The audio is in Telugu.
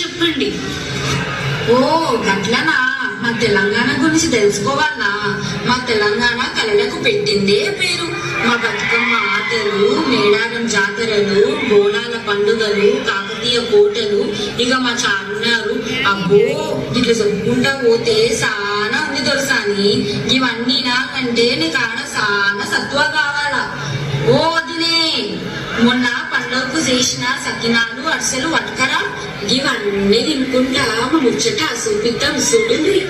చెప్పండి. ఓ గట్లనా? మా తెలంగాణ గురించి తెలుసుకోవాలనా? మా తెలంగాణ కళలకు పెట్టిందే పేరు. మా బతుకమ్మ ఆటలు, మేడారం జాతరలు, బోనాల పండుగలు, కాకతీయ కోటలు, ఇక మా చార్మినారు. అబ్బో ఇట్లా చెప్పుకుంటా పోతే చాలా ఉంది తెలుసాని. ఇవన్నీ నాకంటే నీకు ఆడ చాలా సత్వ కావాలా. ఓ వదినే, మొన్న పండుగకు చేసిన సకినాలు, అరిసెలు పట్టుకరా. ఇవన్నీ తినుకుంటా మా ముచ్చట చూపిద్దాం చూడండి.